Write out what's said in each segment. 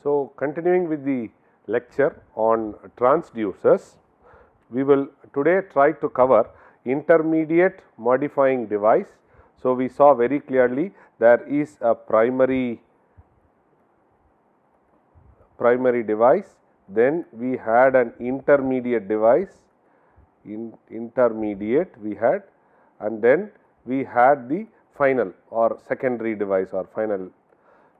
So, continuing with the lecture on transducers, we will today try to cover intermediate modifying device. So, we saw very clearly there is a primary device, then we had an intermediate device, intermediate we had, and then we had the final or secondary device or final.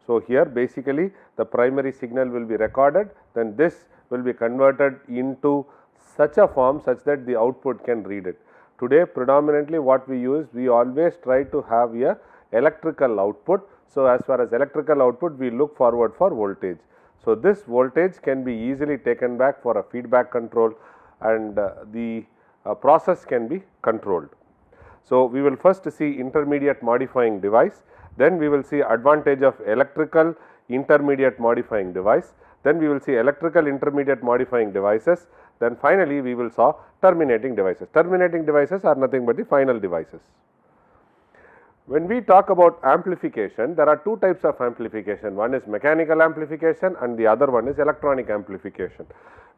So, here basically the primary signal will be recorded, then this will be converted into such a form such that the output can read it. Today predominantly what we use, we always try to have a electrical output. So, as far as electrical output, we look forward for voltage. So, this voltage can be easily taken back for a feedback control, and the process can be controlled. So, we will first see intermediate modifying device, then we will see advantage of electrical intermediate modifying device, then we will see electrical intermediate modifying devices, then finally we will saw terminating devices. Terminating devices are nothing but the final devices. When we talk about amplification, there are two types of amplification. One is mechanical amplification and the other one is electronic amplification.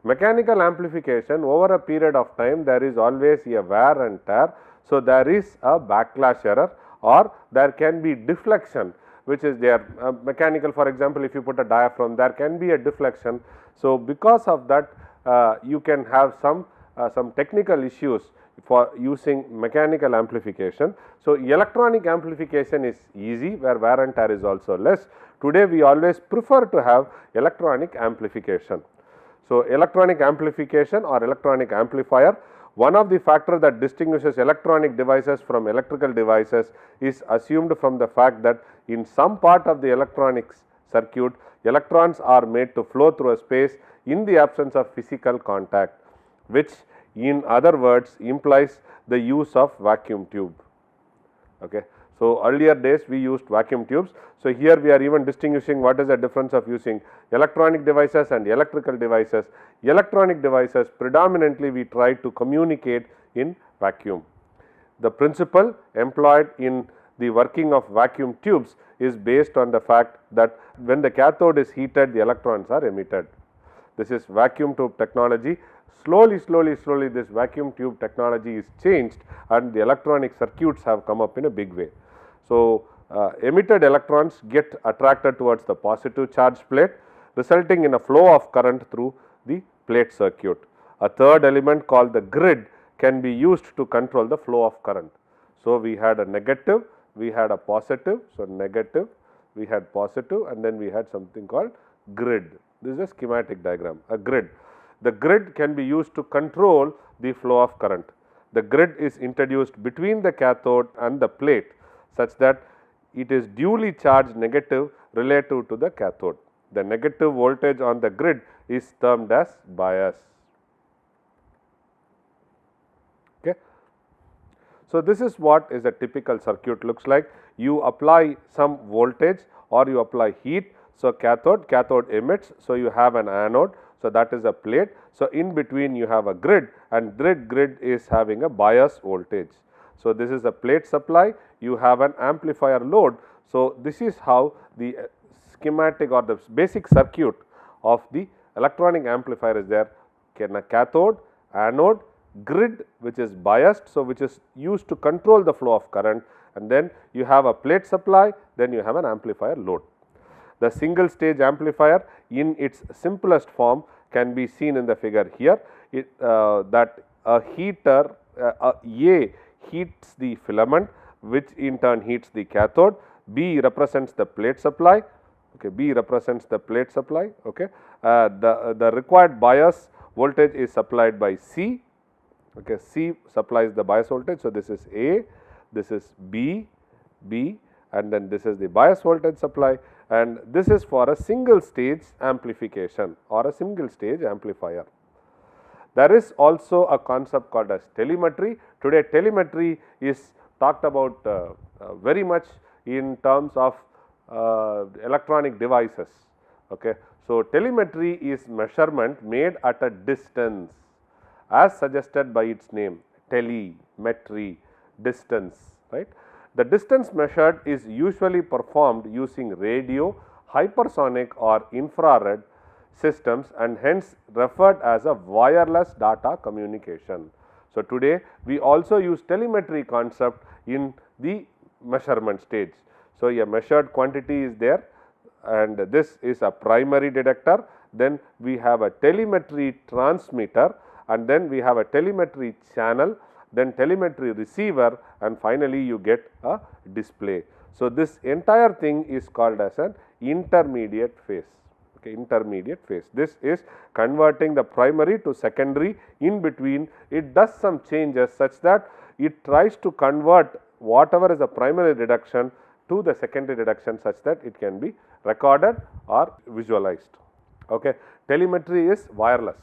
Mechanical amplification, over a period of time there is always a wear and tear. So, there is a backlash error or there can be deflection which is there. Mechanical, for example, if you put a diaphragm, there can be a deflection. So, because of that you can have some technical issues for using mechanical amplification. So, electronic amplification is easy where wear and tear is also less. Today we always prefer to have electronic amplification. So, electronic amplification or electronic amplifier, one of the factors that distinguishes electronic devices from electrical devices is assumed from the fact that in some part of the electronics circuit, electrons are made to flow through a space in the absence of physical contact, which in other words implies the use of vacuum tube. Okay. So, earlier days we used vacuum tubes. So, here we are even distinguishing what is the difference of using electronic devices and electrical devices. Electronic devices predominantly we try to communicate in vacuum. The principle employed in the working of vacuum tubes is based on the fact that when the cathode is heated, the electrons are emitted. This is vacuum tube technology. Slowly this vacuum tube technology is changed and the electronic circuits have come up in a big way. So, emitted electrons get attracted towards the positive charge plate, resulting in a flow of current through the plate circuit. A third element called the grid can be used to control the flow of current. So, we had a negative, we had a positive. So, negative, we had positive, and then we had something called grid. This is a schematic diagram, a grid. The grid can be used to control the flow of current. The grid is introduced between the cathode and the plate such that it is duly charged negative relative to the cathode. The negative voltage on the grid is termed as bias. Okay. So, this is what is a typical circuit looks like. You apply some voltage or you apply heat. So, cathode emits. So, you have an anode. So, that is a plate. So, in between you have a grid and grid is having a bias voltage. So, this is a plate supply, you have an amplifier load. So, this is how the schematic or the basic circuit of the electronic amplifier is there. A cathode, anode, grid which is biased. So, which is used to control the flow of current, and then you have a plate supply, then you have an amplifier load. The single stage amplifier in its simplest form can be seen in the figure here. That a heater A heats the filament, which in turn heats the cathode. B represents the plate supply. Okay, B represents the plate supply. Okay, the required bias voltage is supplied by C. Okay, C supplies the bias voltage. So, this is A, this is B, and then this is the bias voltage supply, and this is for a single stage amplification or a single stage amplifier. There is also a concept called as telemetry. Today telemetry is talked about very much in terms of electronic devices. Okay. So, telemetry is measurement made at a distance as suggested by its name, telemetry, distance, right. The distance measured is usually performed using radio, hypersonic or infrared systems and hence referred as a wireless data communication. So, today we also use telemetry concept in the measurement stage. So, a measured quantity is there and this is a primary detector, then we have a telemetry transmitter and then we have a telemetry channel, then telemetry receiver and finally you get a display. So, this entire thing is called as an intermediate phase. Okay, intermediate phase. This is converting the primary to secondary. In between it does some changes such that it tries to convert whatever is a primary reduction to the secondary reduction such that it can be recorded or visualized. Okay. Telemetry is wireless.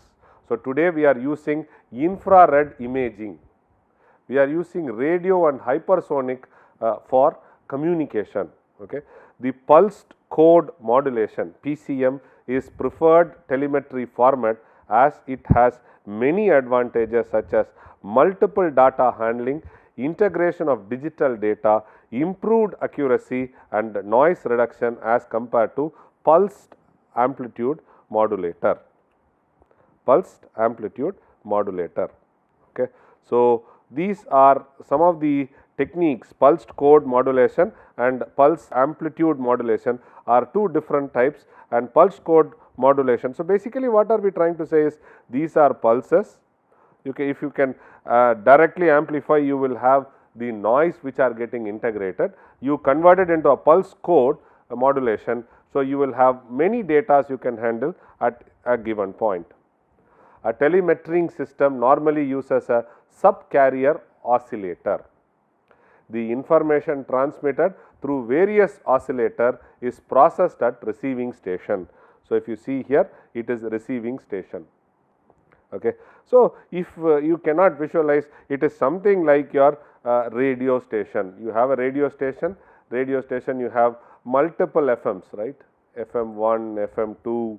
So, today we are using infrared imaging, we are using radio and hypersonic for communication. Okay. The pulsed code modulation PCM is preferred telemetry format as it has many advantages such as multiple data handling, integration of digital data, improved accuracy and noise reduction as compared to pulsed amplitude modulator. Pulsed amplitude modulator. Okay. So, these are some of the techniques. Pulsed code modulation and pulse amplitude modulation are two different types and pulsed code modulation. So, basically what are we trying to say is these are pulses. Okay, if you can directly amplify, you will have the noise which are getting integrated. You convert it into a pulse code modulation. So, you will have many datas you can handle at a given point. A telemetering system normally uses a subcarrier oscillator. The information transmitted through various oscillator is processed at receiving station. So, if you see here, it is receiving station. Okay. So, if you cannot visualize, it is something like your radio station. You have a radio station you have multiple FMs, right, FM1, FM2,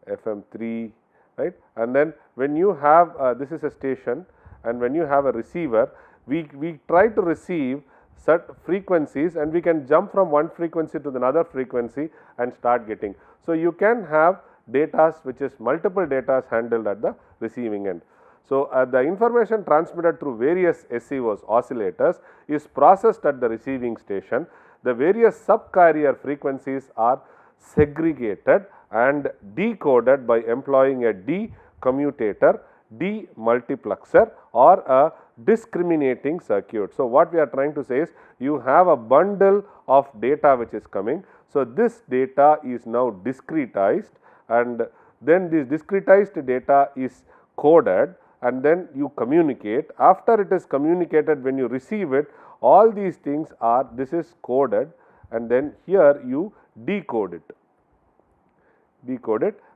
FM3, right, and then when you have this is a station and when you have a receiver, we try to receive set frequencies and we can jump from one frequency to another frequency and start getting. So, you can have datas which is multiple datas handled at the receiving end. So, the information transmitted through various SCOs oscillators is processed at the receiving station. The various subcarrier frequencies are segregated and decoded by employing a decommutator, demultiplexer or a discriminating circuit. So, what we are trying to say is you have a bundle of data which is coming. So, this data is now discretized and then this discretized data is coded and then you communicate. After it is communicated, when you receive it, all these things are, this is coded and then here you decode it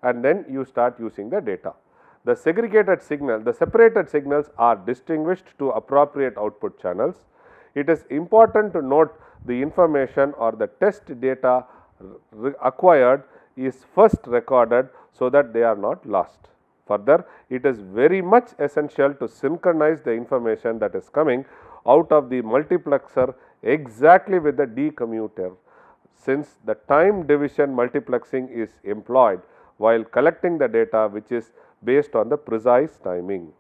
and then you start using the data. The segregated signal, the separated signals are distinguished to appropriate output channels. It is important to note the information or the test data acquired is first recorded so that they are not lost. Further, it is very much essential to synchronize the information that is coming out of the multiplexer exactly with the decommutator, since the time division multiplexing is employed while collecting the data which is based on the precise timing.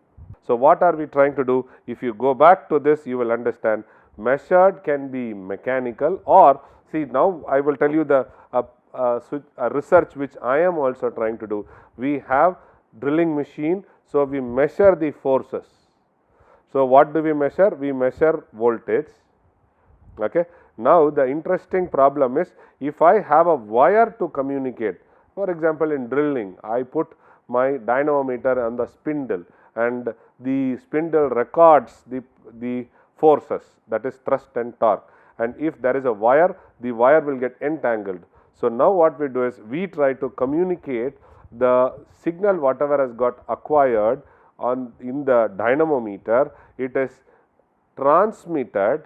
So, what are we trying to do? If you go back to this, you will understand measured can be mechanical or see now I will tell you the research which I am also trying to do. We have drilling machine, so we measure the forces. So, what do we measure? We measure voltage. Okay. Now, the interesting problem is if I have a wire to communicate, for example, in drilling I put my dynamometer on the spindle and the spindle records the forces, that is thrust and torque, and if there is a wire, the wire will get entangled. So, now what we do is we try to communicate the signal whatever has got acquired on in the dynamometer, it is transmitted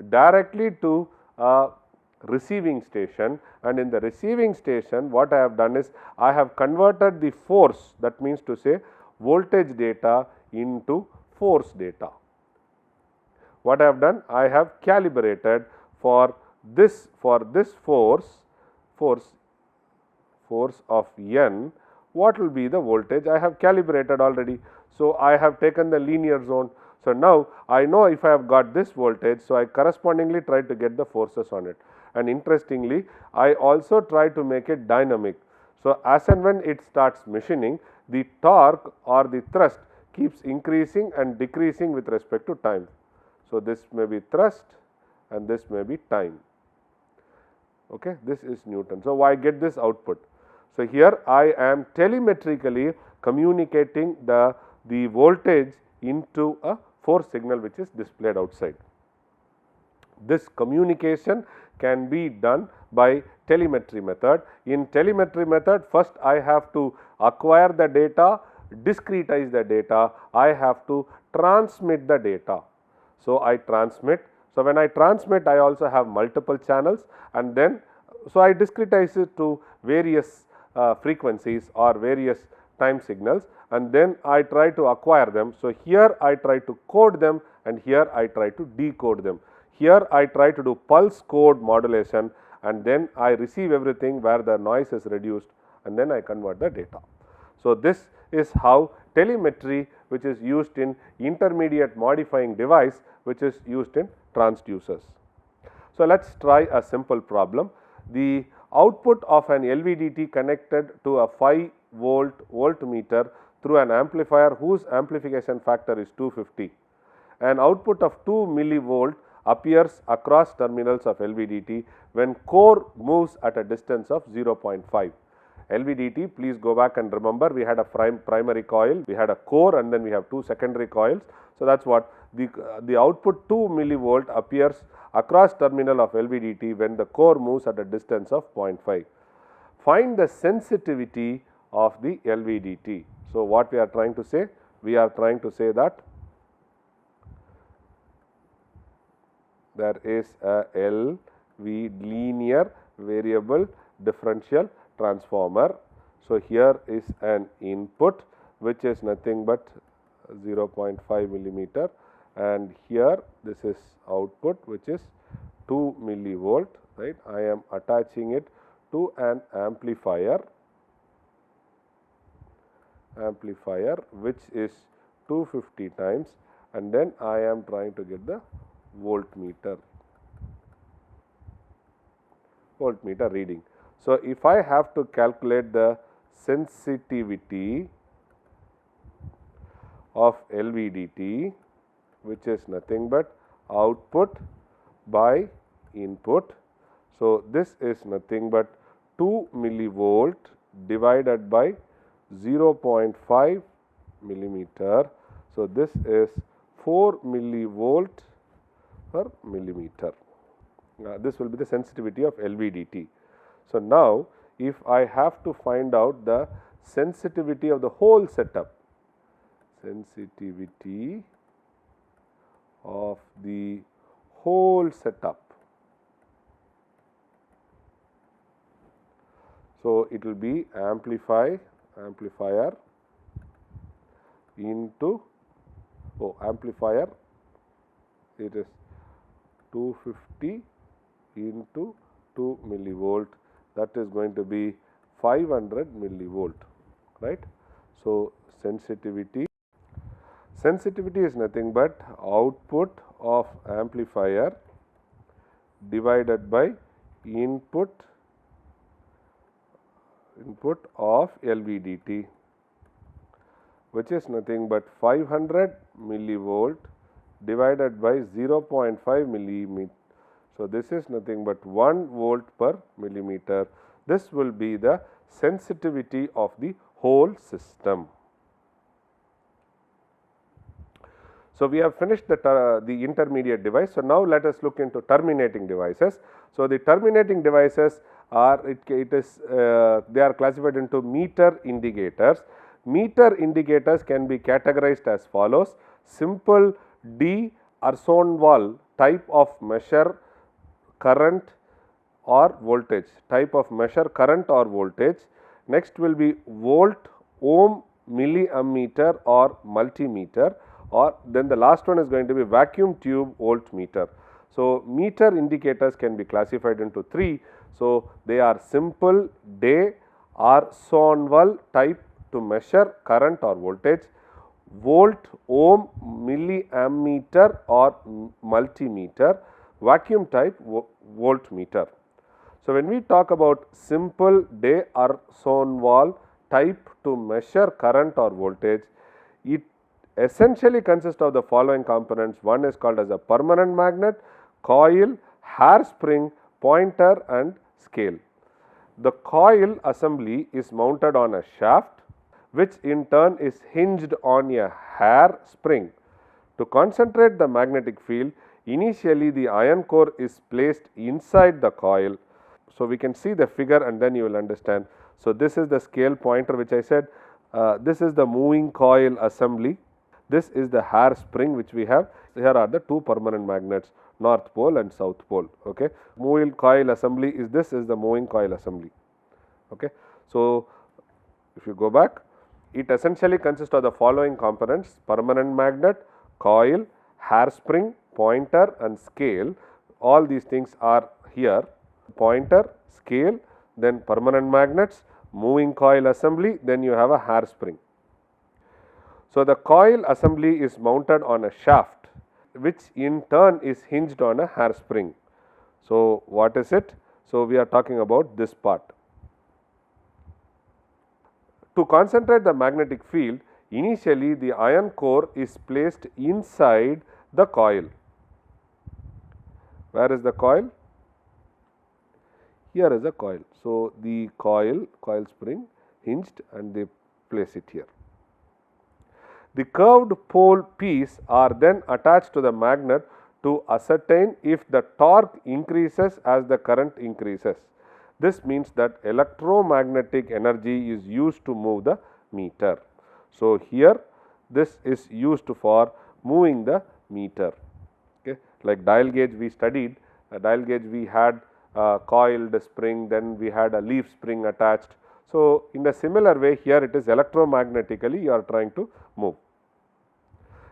directly to a receiving station, and in the receiving station what I have done is I have converted the force, that means to say voltage data into force data. What I have done? I have calibrated for this for this force of N, what will be the voltage? I have calibrated already. So, I have taken the linear zone. So, now I know if I have got this voltage, so I correspondingly try to get the forces on it, and interestingly I also try to make it dynamic. So, as and when it starts machining, the torque or the thrust keeps increasing and decreasing with respect to time. So, this may be thrust and this may be time. Okay, this is Newton. So, I get this output. So, here I am telemetrically communicating the voltage into a force signal which is displayed outside. This communication can be done by telemetry method. In telemetry method, first I have to acquire the data, discretize the data, I have to transmit the data. So, I transmit. So, when I transmit, I also have multiple channels, and then so I discretize it to various frequencies or various time signals, and then I try to acquire them. So, here I try to code them and here I try to decode them. Here I try to do pulse code modulation, and then I receive everything where the noise is reduced, and then I convert the data. So, this is how telemetry, which is used in intermediate modifying device, which is used in transducers. So, let us try a simple problem. The output of an LVDT connected to a 5 volt voltmeter through an amplifier whose amplification factor is 250. An output of 2 millivolt appears across terminals of LVDT when core moves at a distance of 0.5. LVDT, please go back and remember, we had a primary coil, we had a core, and then we have 2 secondary coils. So, that is what the output 2 millivolt appears across terminal of LVDT when the core moves at a distance of 0.5. Find the sensitivity of the LVDT. So, what we are trying to say? We are trying to say that there is a LV linear variable differential transformer. So, here is an input which is nothing but 0.5 millimeter, and here this is output which is 2 millivolt, right. I am attaching it to an amplifier which is 250 times, and then I am trying to get the voltmeter reading. So, if I have to calculate the sensitivity of LVDT, which is nothing but output by input. So, this is nothing but 2 millivolt divided by 0.5 millimeter. So, this is 4 millivolt per millimeter. This will be the sensitivity of LVDT. So, now if I have to find out the sensitivity of the whole setup, sensitivity of the whole setup. So, it will be amplifier into amplifier, it is 250 into 2 millivolt, that is going to be 500 millivolt, right. So, sensitivity is nothing but output of amplifier divided by input of LVDT, which is nothing but 500 millivolt divided by 0.5 millimeter. So, this is nothing but 1 volt per millimeter. This will be the sensitivity of the whole system. So, we have finished the intermediate device. So, now let us look into terminating devices. So, the terminating devices are they are classified into meter indicators. Meter indicators can be categorized as follows: simple D'Arsonval type of measure current or voltage, type of measure current or voltage. Next will be Volt-Ohm-Milliammeter or multimeter, or then the last one is going to be vacuum tube voltmeter. So, meter indicators can be classified into 3. So, they are simple, day or Sonval type to measure current or voltage, volt, ohm, milliammeter or multimeter, vacuum type voltmeter. So, when we talk about simple day or Sonval type to measure current or voltage, it essentially consists of the following components. One is called as a permanent magnet, coil, hairspring, pointer and scale. The coil assembly is mounted on a shaft, which in turn is hinged on a hair spring. To concentrate the magnetic field, initially the iron core is placed inside the coil. So, we can see the figure and then you will understand. So, this is the scale pointer which I said, this is the moving coil assembly, this is the hair spring which we have. Here are the two permanent magnets, north pole and south pole. Okay. Moving coil assembly is this is the moving coil assembly. Okay. So, if you go back, it essentially consists of the following components: permanent magnet, coil, hairspring, pointer and scale. All these things are here: pointer, scale, then permanent magnets, moving coil assembly, then you have a hairspring. So, the coil assembly is mounted on a shaft, which in turn is hinged on a hairspring. So, what is it? So, we are talking about this part. To concentrate the magnetic field, initially the iron core is placed inside the coil. Where is the coil? Here is a coil. So, the coil spring hinged and they place it here. The curved pole piece are then attached to the magnet to ascertain if the torque increases as the current increases. This means that electromagnetic energy is used to move the meter. So, here this is used for moving the meter. Okay. Like dial gauge we studied, a dial gauge we had a coiled spring, then we had a leaf spring attached. So, in a similar way here it is electromagnetically you are trying to move.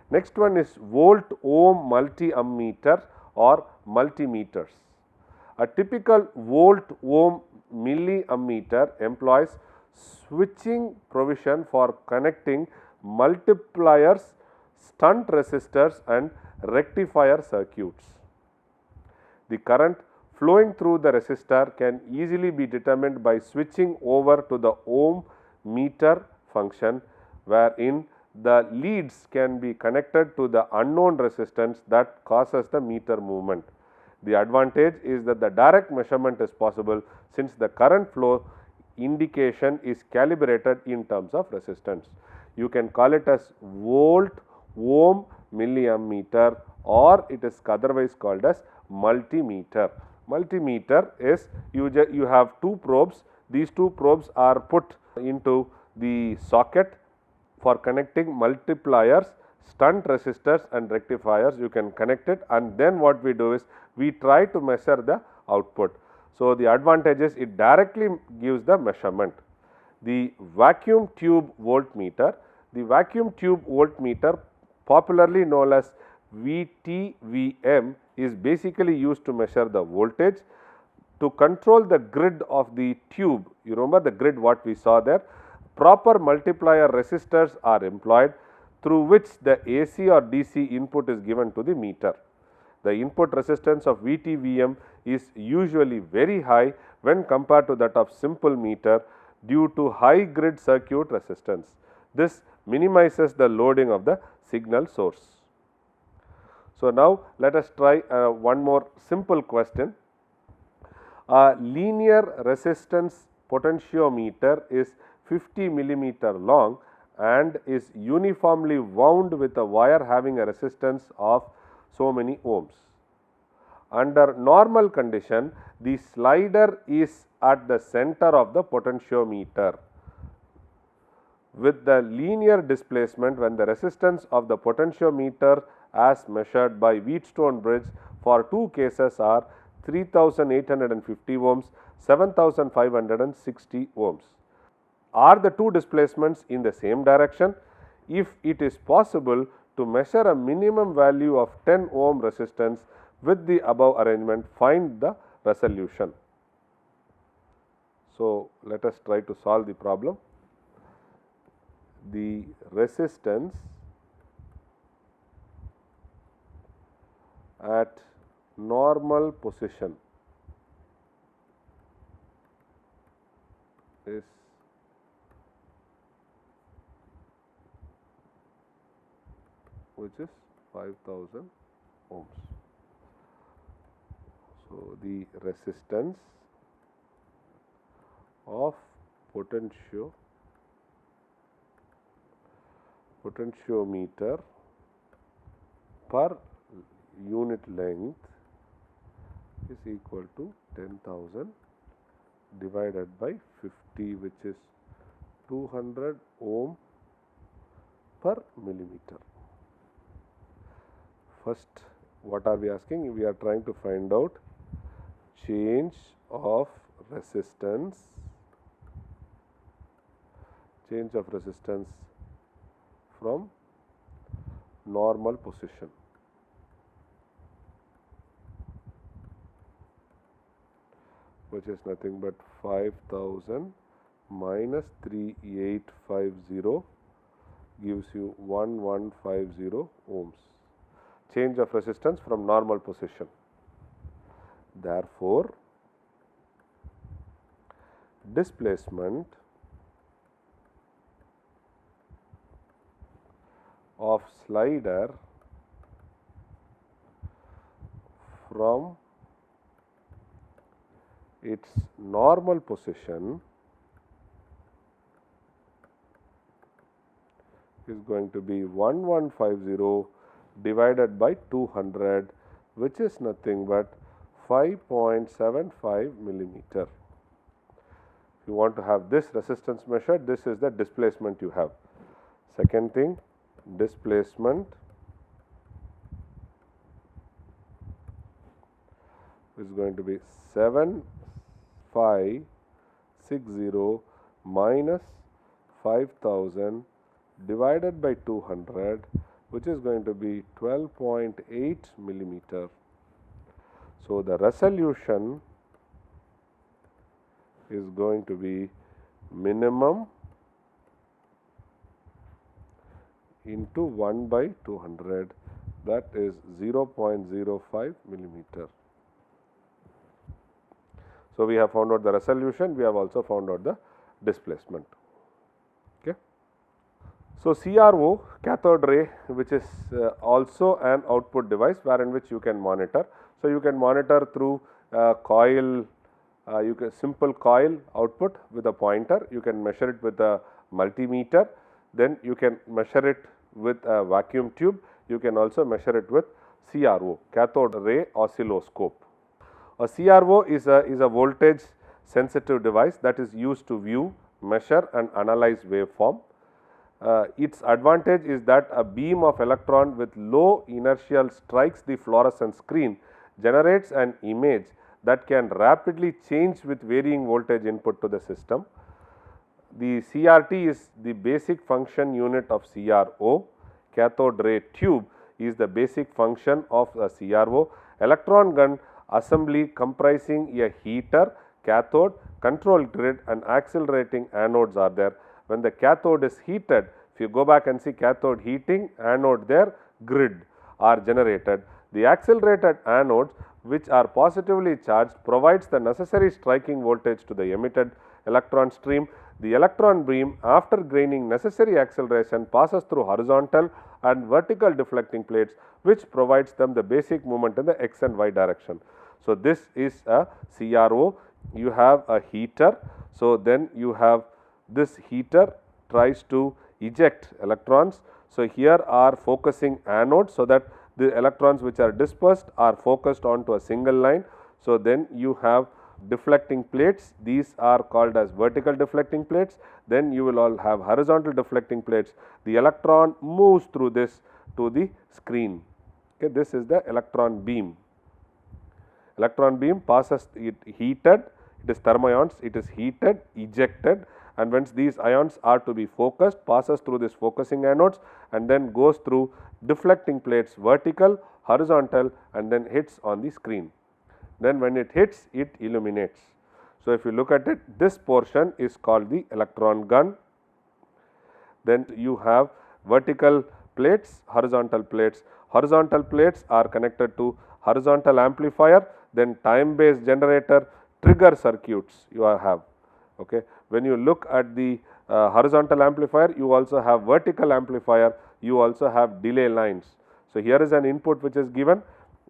Next one is Volt-OhmMilliammeter or multimeters. A typical Volt-OhmMilliammeter employs switching provision for connecting multipliers, shunt resistors and rectifier circuits. The current flowing through the resistor can easily be determined by switching over to the ohm meter function, wherein the leads can be connected to the unknown resistance that causes the meter movement. The advantage is that the direct measurement is possible since the current flow indication is calibrated in terms of resistance. You can call it as Volt-Ohm-Milliammeter or it is otherwise called as multimeter. Multimeter is you have two probes. These two probes are put into the socket for connecting multipliers, shunt resistors and rectifiers. You can connect it and then what we do is we try to measure the output. So, the advantage is it directly gives the measurement. The vacuum tube voltmeter, the vacuum tube voltmeter popularly known as VTVM is basically used to measure the voltage. To control the grid of the tube, you remember the grid what we saw there, proper multiplier resistors are employed through which the AC or DC input is given to the meter. The input resistance of VTVM is usually very high when compared to that of simple meter due to high grid circuit resistance. This minimizes the loading of the signal source. So, now let us try one more simple question. A linear resistance potentiometer is 50 millimeter long and is uniformly wound with a wire having a resistance of so many ohms. Under normal condition, the slider is at the center of the potentiometer. With the linear displacement, when the resistance of the potentiometer as measured by Wheatstone bridge for two cases are 3850 ohms, 7560 ohms. Are the two displacements in the same direction? If it is possible to measure a minimum value of 10 ohm resistance With the above arrangement, find the resolution. So, let us try to solve the problem. The resistance at normal position is which is 5000 ohms. So, the resistance of potentiometer per unit length is equal to 10,000 divided by 50, which is 200 ohm per millimeter. First, what are we asking? We are trying to find out change of resistance from normal position. Which is nothing but 5000 minus 3850 gives you 1150 ohms. Change of resistance from normal position. Therefore, displacement of slider from its normal position is going to be 1150 divided by 200, which is nothing but 5.75 millimeter. If you want to have this resistance measured, this is the displacement you have. Second thing, displacement is going to be 7560 minus 5000 divided by 200, which is going to be 12.8 millimeter. So, the resolution is going to be minimum into 1 by 200, that is 0.05 millimeter. So, we have found out the resolution, we have also found out the displacement. Okay. So, CRO, cathode ray, which is also an output device wherein which you can monitor. So, you can monitor through coil, simple coil output with a pointer, you can measure it with a multimeter, then you can measure it with a vacuum tube, you can also measure it with CRO, cathode ray oscilloscope. A CRO is a voltage sensitive device that is used to view, measure and analyze waveform. Its advantage is that a beam of electron with low inertial strikes the fluorescent screen, generates an image that can rapidly change with varying voltage input to the system. The CRT is the basic function unit of CRO. Cathode ray tube is the basic function of a CRO. Electron gun assembly comprising a heater, cathode, control grid and accelerating anodes are there. When the cathode is heated, if you go back and see cathode heating, anode there, grid are generated. The accelerated anodes, which are positively charged, provides the necessary striking voltage to the emitted electron stream. The electron beam, after gaining necessary acceleration, passes through horizontal and vertical deflecting plates, which provides them the basic movement in the x and y direction. So, this is a CRO. You have a heater. So, then you have this heater tries to eject electrons. So, here are focusing anodes, so that the electrons which are dispersed are focused onto a single line. So, then you have deflecting plates, these are called as vertical deflecting plates. Then you will all have horizontal deflecting plates. The electron moves through this to the screen. Okay, this is the electron beam. Electron beam passes it heated, it is thermions, it is heated, ejected and once these ions are to be focused, passes through this focusing anodes and then goes through deflecting plates vertical, horizontal and then hits on the screen. Then when it hits, it illuminates. So, if you look at it, this portion is called the electron gun. Then you have vertical plates, horizontal plates. Horizontal plates are connected to horizontal amplifier, then time based generator, trigger circuits you have. Okay. When you look at the horizontal amplifier, you also have vertical amplifier, you also have delay lines. So, here is an input which is given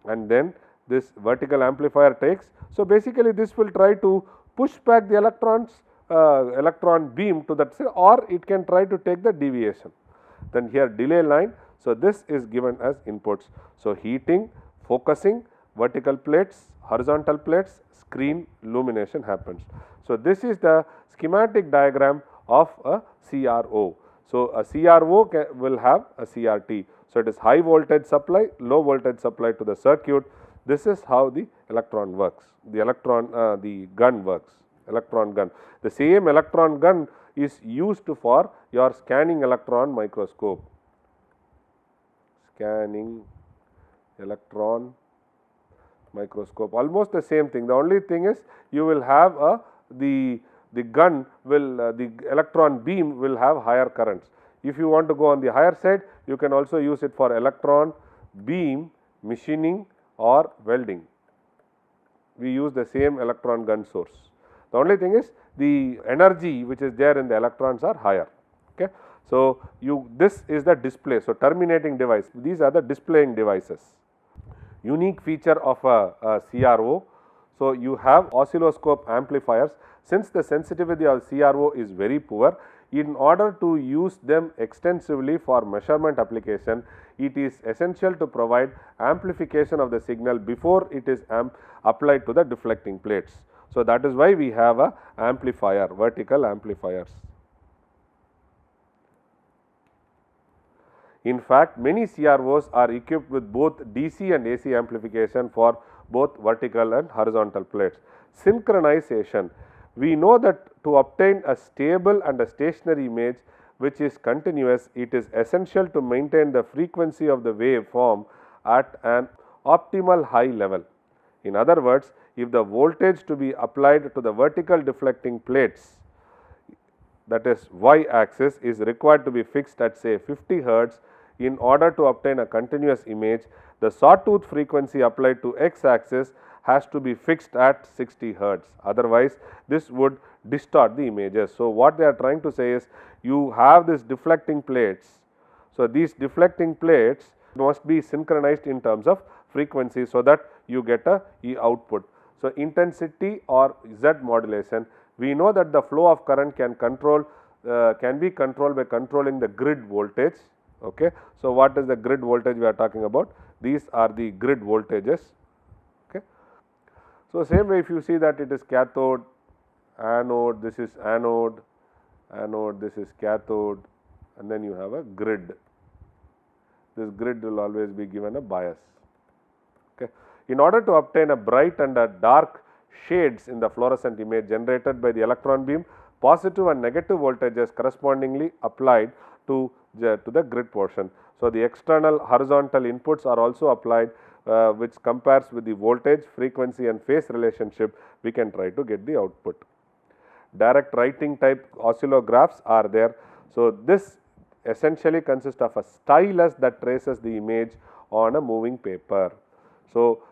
and then this vertical amplifier takes. So, basically this will try to push back the electron beam to that side, or it can try to take the deviation. Then here delay line. So, this is given as inputs. So, heating, focusing, vertical plates, horizontal plates, screen illumination happens. So, this is the schematic diagram of a CRO. So, a CRO will have a CRT. So, it is high voltage supply, low voltage supply to the circuit. This is how the electron works, the gun works, electron gun. The same electron gun is used for your scanning electron microscope, scanning electron microscope, almost the same thing. The only thing is you will have the gun will the electron beam will have higher currents. If you want to go on the higher side, you can also use it for electron beam machining or welding. We use the same electron gun source. The only thing is the energy which is there in the electrons are higher. Okay. So, this is the display. So, terminating device, these are the displaying devices. Unique feature of a CRO. So, you have oscilloscope amplifiers. Since the sensitivity of CRO is very poor, in order to use them extensively for measurement application, it is essential to provide amplification of the signal before it is applied to the deflecting plates. So, that is why we have a amplifier, vertical amplifiers. In fact, many CROs are equipped with both DC and AC amplification for both vertical and horizontal plates. Synchronization. We know that to obtain a stable and a stationary image which is continuous, it is essential to maintain the frequency of the waveform at an optimal high level. In other words, if the voltage to be applied to the vertical deflecting plates, that is y axis, is required to be fixed at say 50 hertz, in order to obtain a continuous image, the sawtooth frequency applied to x axis has to be fixed at 60 hertz. Otherwise, this would distort the images. So, what they are trying to say is you have this deflecting plates. So, these deflecting plates must be synchronized in terms of frequency, so that you get a E output. So, intensity or Z modulation, we know that the flow of current can be controlled by controlling the grid voltage. Okay. So, what is the grid voltage we are talking about? These are the grid voltages. Okay. So, same way if you see that it is cathode, anode, this is anode, this is cathode, and then you have a grid. This grid will always be given a bias. Okay. In order to obtain a bright and a dark shades in the fluorescent image generated by the electron beam, positive and negative voltages correspondingly applied to the grid portion. So, the external horizontal inputs are also applied, which compares with the voltage, frequency and phase relationship, we can try to get the output. Direct writing type oscillographs are there. So, this essentially consists of a stylus that traces the image on a moving paper. So,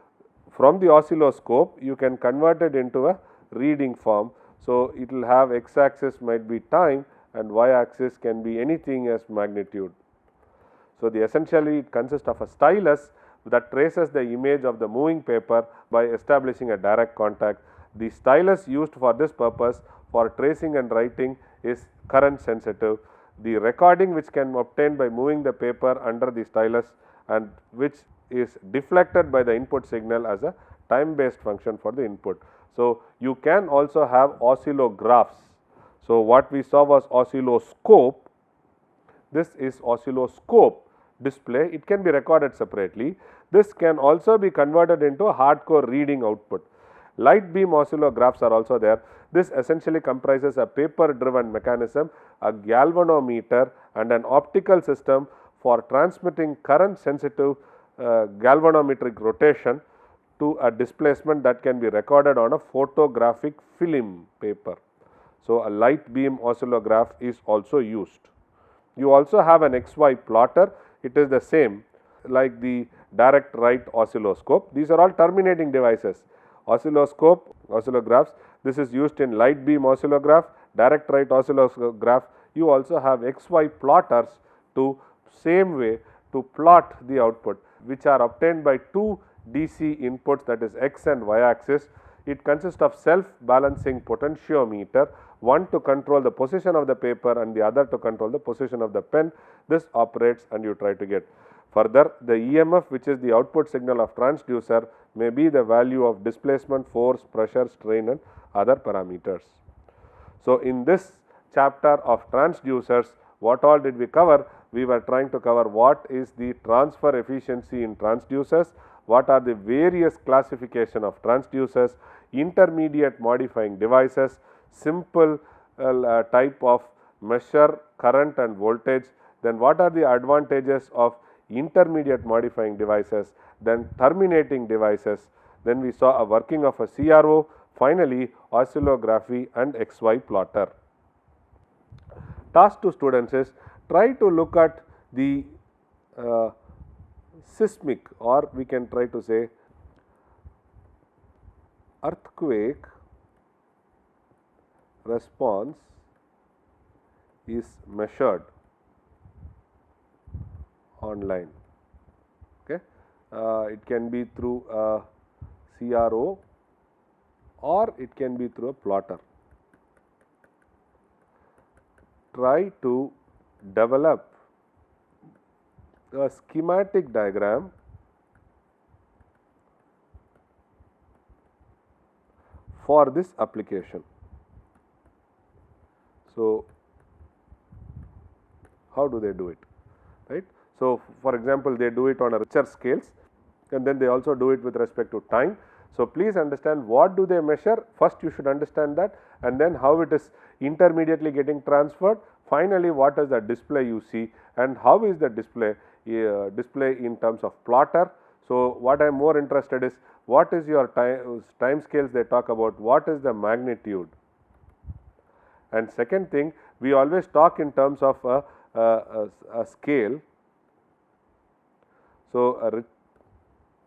from the oscilloscope you can convert it into a reading form. So, it will have x axis might be time and y axis can be anything as magnitude. So, essentially it consists of a stylus that traces the image of the moving paper by establishing a direct contact. The stylus used for this purpose for tracing and writing is current sensitive. The recording which can be obtained by moving the paper under the stylus and which is deflected by the input signal as a time based function for the input. So, you can also have oscillographs. So, what we saw was oscilloscope, this is oscilloscope display, it can be recorded separately. This can also be converted into a hardcore reading output. Light beam oscillographs are also there. This essentially comprises a paper driven mechanism, a galvanometer and an optical system for transmitting current sensitive galvanometric rotation to a displacement that can be recorded on a photographic film paper. So, a light beam oscillograph is also used. You also have an XY plotter. It is the same like the direct right oscilloscope. These are all terminating devices. Oscilloscope, oscillographs, this is used in light beam oscillograph, direct right oscillograph. You also have XY plotters to same way to plot the output, which are obtained by two DC inputs, that is X and Y axis. It consists of self balancing potentiometer, one to control the position of the paper and the other to control the position of the pen. This operates and you try to get. Further, the EMF, which is the output signal of transducer, may be the value of displacement, force, pressure, strain and other parameters. So, in this chapter of transducers, what all did we cover? We were trying to cover what is the transfer efficiency in transducers, what are the various classification of transducers, intermediate modifying devices, simple type of measure current and voltage, then what are the advantages of intermediate modifying devices, then terminating devices, then we saw a working of a CRO, finally oscillography and XY plotter. Task to students is try to look at the seismic, or we can try to say earthquake response is measured online. Okay. It can be through a CRO or it can be through a plotter. Try to develop a schematic diagram for this application. So, how do they do it, right? So, for example, they do it on a richer scales and then they also do it with respect to time. So, please understand what do they measure. First you should understand that, and then how it is intermediately getting transferred. Finally, what is the display you see and how is the display in terms of plotter. So, what I am more interested is what is your time scales they talk about, what is the magnitude. And second thing, we always talk in terms of a scale. So,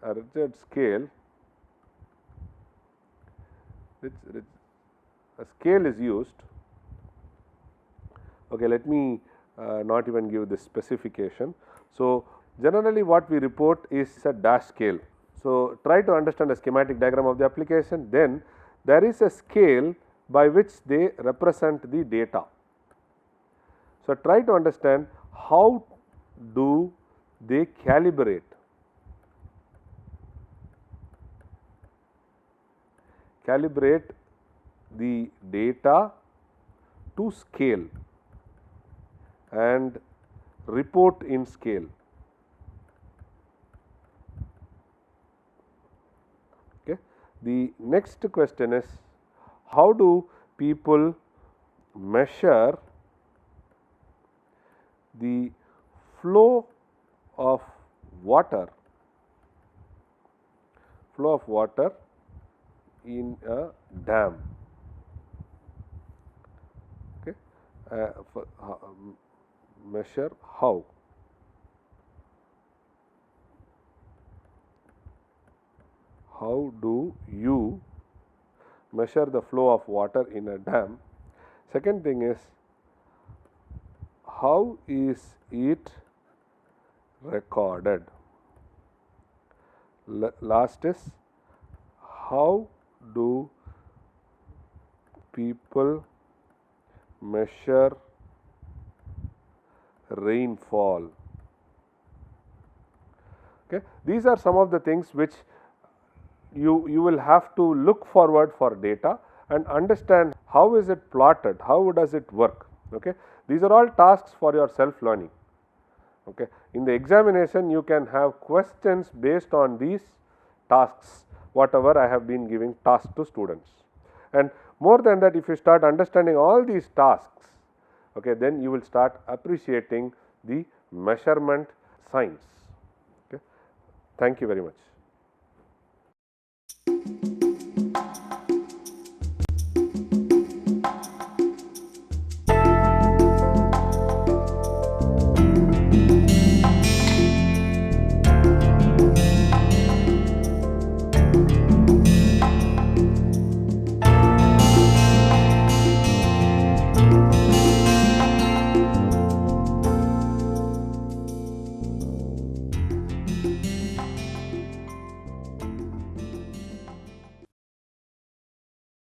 a rigid scale, a scale is used. Okay, let me not even give this specification. So, generally what we report is a dash scale. So, try to understand a schematic diagram of the application, then there is a scale by which they represent the data. So, try to understand how do they calibrate the data to scale and report in scale. Okay. The next question is, how do people measure the flow of water in a dam? Okay. Measure how? How do you measure the flow of water in a dam? Second thing is, how is it recorded? Last is, how do people measure rainfall? Okay. These are some of the things which you will have to look forward for data and understand how is it plotted, how does it work. Okay. These are all tasks for your self learning. Okay. In the examination, you can have questions based on these tasks. whatever I have been giving tasks to students. And more than that, if you start understanding all these tasks, okay, then you will start appreciating the measurement science. Okay. Thank you very much.